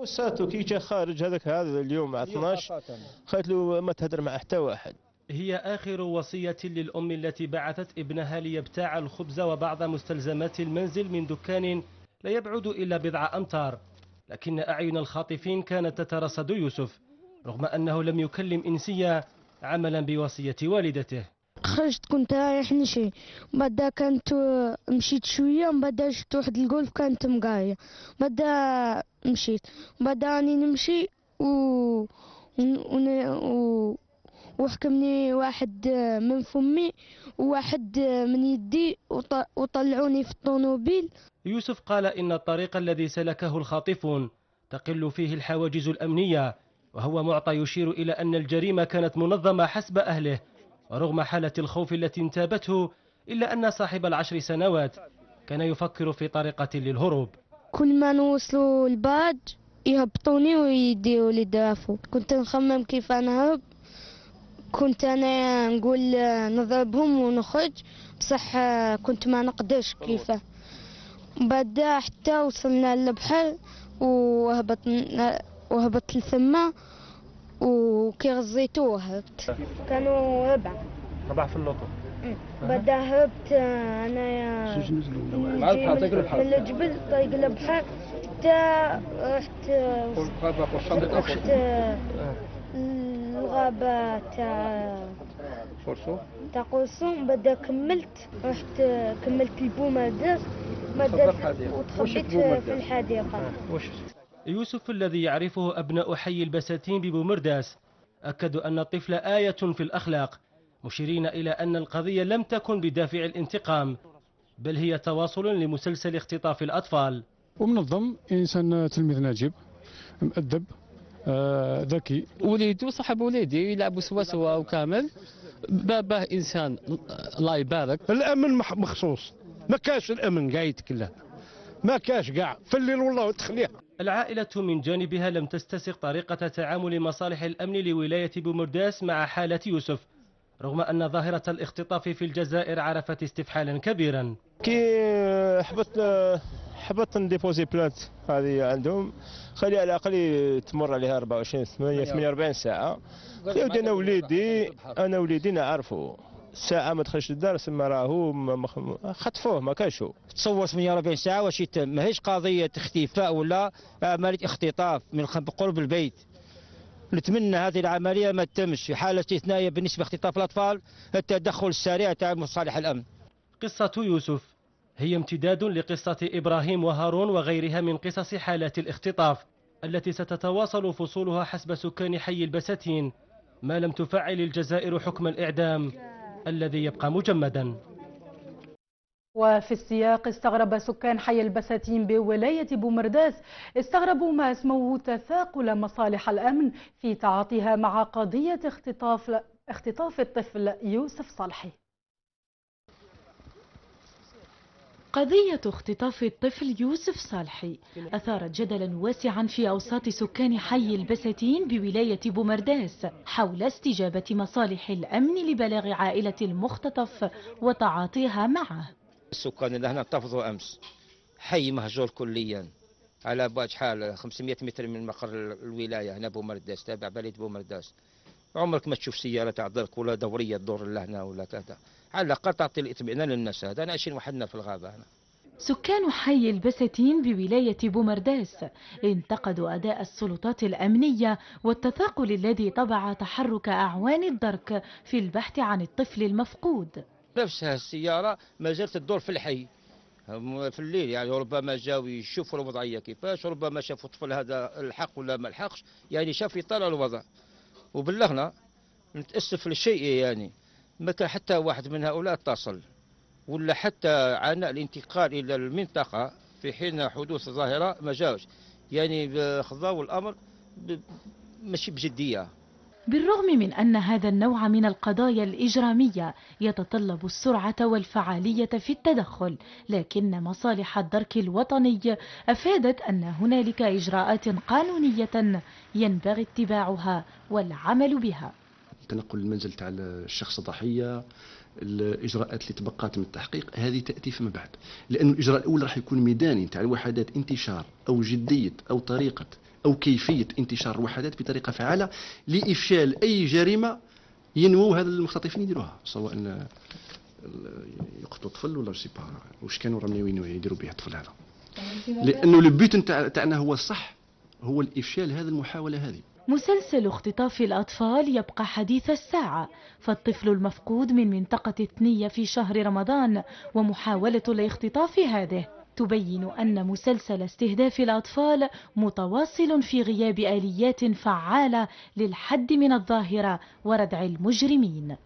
وساتو كي جا خارج هذا اليوم مع 12 قالت له ما تهدر مع حتى واحد. هي آخر وصية للأم التي بعثت ابنها ليبتاع الخبز وبعض مستلزمات المنزل من دكان لا يبعد إلا بضع أمتار، لكن أعين الخاطفين كانت تترصد يوسف رغم أنه لم يكلم إنسية عملا بوصية والدته. خرجت كنت رايح نشري، بعدا كانت مشيت شويه، من بعدا شفت واحد الجولف كانت مقايه، بعدا مشيت، بعدا راني نمشي و... وحكمني واحد من فمي وواحد من يدي وطلعوني في الطوموبيل. يوسف قال إن الطريق الذي سلكه الخاطفون تقل فيه الحواجز الأمنية، وهو معطى يشير إلى أن الجريمة كانت منظمة حسب أهله، ورغم حالة الخوف التي انتابته إلا أن صاحب ال10 سنوات كان يفكر في طريقة للهروب. كل ما نوصلوا البلد يهبطوني ويديروا لي درافو، كنت نخمم كيف نهرب، كنت أنا نقول نضربهم ونخرج، بصح كنت ما نقدرش كيفه. بعد حتى وصلنا للبحر وهبط لثما، وكي غزيتو وهربت. كانوا 4 في اللوطو. بعد هربت انايا من الجبل طريق البحر حتى رحت الغابة تاع قرصوم، بعد كملت البومرداس وتخبيت في الحديقة. يوسف الذي يعرفه أبناء حي البساتين ببومرداس أكدوا أن الطفل آية في الأخلاق، مشيرين إلى أن القضية لم تكن بدافع الانتقام، بل هي تواصل لمسلسل اختطاف الأطفال. ومنظم، إنسان تلميذ ناجب مؤدب ذكي، وليدو صاحب وليدي يلعبوا سوا وكامل، باباه إنسان الله يبارك. الأمن مخصوص، ما كاش الأمن قايد كله، ما كاش قاع في الليل والله تخليها. العائلة من جانبها لم تستسق طريقة تعامل مصالح الأمن لولاية بومرداس مع حالة يوسف، رغم أن ظاهرة الاختطاف في الجزائر عرفت استفحالا كبيرا. كي حبطت نديبوزي بلانت هذه عندهم، خلي على الأقل تمر عليها 48 ساعة. قلت أنا وليدي نعرفه، ساعة ما دخلش للدار سما راهو خطفوه ما كانشو. تصور 48 ساعة واش ماهيش قضية اختفاء ولا عملية اختطاف من قرب البيت. نتمنى هذه العملية ما تتمش، في حالة استثنائية بالنسبة لاختطاف الأطفال التدخل السريع تاع مصالح الأمن. قصة يوسف هي امتداد لقصة إبراهيم وهارون وغيرها من قصص حالات الاختطاف التي ستتواصل فصولها حسب سكان حي البساتين ما لم تفعل الجزائر حكم الإعدام الذي يبقى مجمدا. وفي السياق استغرب سكان حي البساتين بولاية بومرداس استغربوا ما اسموه تثاقل مصالح الأمن في تعاطيها مع قضية اختطاف الطفل يوسف صالحي. قضية اختطاف الطفل يوسف صالحي أثارت جدلا واسعا في أوساط سكان حي البساتين بولاية بومرداس حول استجابة مصالح الأمن لبلاغ عائلة المختطف وتعاطيها معه. السكان اللي هنا انتفضوا أمس، حي مهجور كليا على بعد حال 500 متر من مقر الولاية هنا بومرداس تابع بلد بومرداس. عمرك ما تشوف سيارة تعذرك ولا دورية تدور لهنا ولا كذا، على الأقل تعطي الاطمئنان للناس. هذا أنا عايشين وحدنا في الغابة هنا. سكان حي البساتين بولاية بومرداس انتقدوا أداء السلطات الأمنية والتثاقل الذي طبع تحرك أعوان الدرك في البحث عن الطفل المفقود. نفسها السيارة ما زالت تدور في الحي في الليل، يعني ربما جاوا يشوفوا الوضعية كيفاش، ربما شافوا الطفل هذا الحق ولا ما الحقش، يعني شاف يطالع الوضع. وبلغنا نتأسف للشيء، يعني ما كان حتى واحد من هؤلاء اتصل ولا حتى عانى الانتقال إلى المنطقة في حين حدوث ظاهرة ما جاوش، يعني خضعوا الأمر ماشي بجدية. بالرغم من أن هذا النوع من القضايا الإجرامية يتطلب السرعة والفعالية في التدخل، لكن مصالح الدرك الوطني أفادت أن هنالك إجراءات قانونية ينبغي اتباعها والعمل بها. تنقل المنزل تاع الشخص الضحية، الإجراءات اللي تبقات من التحقيق هذه تأتي فيما بعد، لأن الإجراء الأول راح يكون ميداني تاع الوحدات انتشار أو جدية أو طريقة أو كيفية انتشار الوحدات بطريقة فعالة لإفشال أي جريمة ينمو هذا المختطفين يديروها، سواء يقتلوا طفل ولا واش كانوا راهم ناويين يديروا به الطفل هذا، لأنه البيت تاعنا هو الصح هو الإفشال هذه المحاولة هذه. مسلسل اختطاف الأطفال يبقى حديث الساعة، فالطفل المفقود من منطقة الثنية في شهر رمضان ومحاولة الاختطاف هذه تبين أن مسلسل استهداف الأطفال متواصل في غياب آليات فعالة للحد من الظاهرة وردع المجرمين.